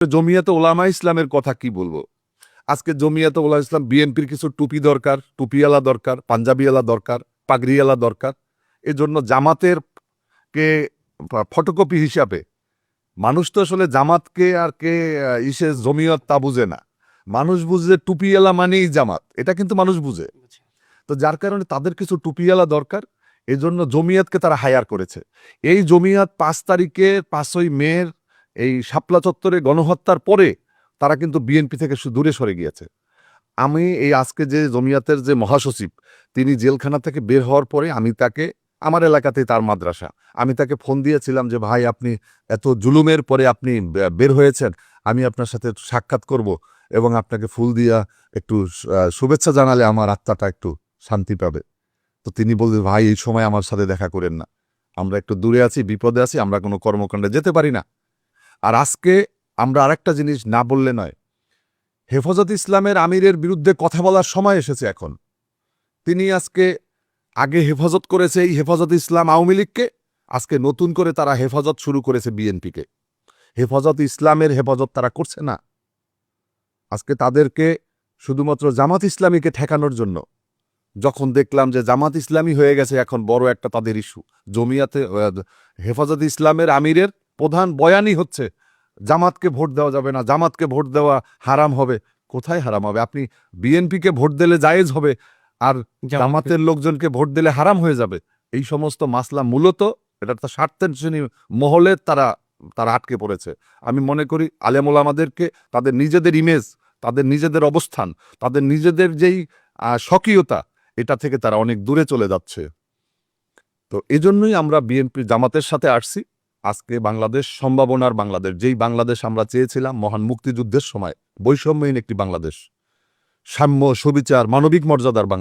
জমিয়াতে ওলামা ইসলামের কথা কি বলবো? আজকে জমিয়াতে ওলামা ইসলাম বিএনপির কিছু টুপি দরকার, টুপিওয়ালা দরকার, পাঞ্জাবিওয়ালা দরকার, পাগড়িওয়ালা দরকার। এজন্য জামাতের কে ফটোকপি হিসাবে মানুষ তো আসলে জামাতকে আর কে ইসে জমিয়ত তা বুঝে না। মানুষ বুঝে টুপিওয়ালা মানেই জামাত, এটা কিন্তু মানুষ বুঝে। তো যার কারণে তাদের কিছু টুপিওয়ালা দরকার, এজন্য জমিয়তকে তারা হায়ার করেছে। এই জমিয়ত ৫ তারিখে ৫ই মের এই শাপলা চত্বরে গণহত্যার পরে তারা কিন্তু বিএনপি থেকে দূরে সরে গিয়েছে। আমি এই আজকে যে জমিয়তের যে মহাসচিব, তিনি জেলখানা থেকে বের হওয়ার পরে আমি তাকে, আমার এলাকাতেই তার মাদ্রাসা, আমি তাকে ফোন দিয়েছিলাম যে ভাই আপনি এত জুলুমের পরে আপনি বের হয়েছেন, আমি আপনার সাথে সাক্ষাৎ করব এবং আপনাকে ফুল দিয়া একটু শুভেচ্ছা জানালে আমার আত্মাটা একটু শান্তি পাবে। তো তিনি বললেন ভাই এই সময় আমার সাথে দেখা করেন না, আমরা একটু দূরে আছি, বিপদে আছি, আমরা কোনো কর্মকাণ্ডে যেতে পারি না। আর আজকে আমরা আরেকটা জিনিস না বললে নয়, হেফাজত ইসলামের আমিরের বিরুদ্ধে কথা বলার সময় এসেছে এখন। তিনি আজকে আগে হেফাজত করেছে এই হেফাজত ইসলাম আওয়ামী লীগকে, আজকে নতুন করে তারা হেফাজত শুরু করেছে বিএনপিকে। হেফাজত ইসলামের হেফাজত তারা করছে না, আজকে তাদেরকে শুধুমাত্র জামাত ইসলামীকে ঠেকানোর জন্য। যখন দেখলাম যে জামাত ইসলামী হয়ে গেছে এখন বড় একটা তাদের ইস্যু, জমিয়াতে হেফাজত ইসলামের আমিরের প্রধান বয়ানই হচ্ছে জামাতকে ভোট দেওয়া যাবে না, জামাতকে ভোট দেওয়া হারাম হবে। কোথায় হারাম হবে? আপনি বিএনপিকে ভোট দিলে জায়েজ হবে, আর জামাতের লোকজনকে ভোট দিলে হারাম হয়ে যাবে। এই সমস্ত মাসলা মূলত এটা তো স্বার্থের শ্রেণী মহলে তারা আটকে পড়েছে। আমি মনে করি আলেম ওলামাদেরকে তাদের নিজেদের ইমেজ, তাদের নিজেদের অবস্থান, তাদের নিজেদের যেই স্বকীয়তা, এটা থেকে তারা অনেক দূরে চলে যাচ্ছে। তো এজন্যই আমরা বিএনপি জামাতের সাথে আসছি। আজকে বাংলাদেশ সম্ভাবনার বাংলাদেশ, যেই বাংলাদেশ আমরা চেয়েছিলাম মহান মুক্তিযুদ্ধের সময়, বৈষম্যহীন একটি বাংলাদেশ, সাম্য, সুবিচার, মানবিক মর্যাদার বাংলাদেশ।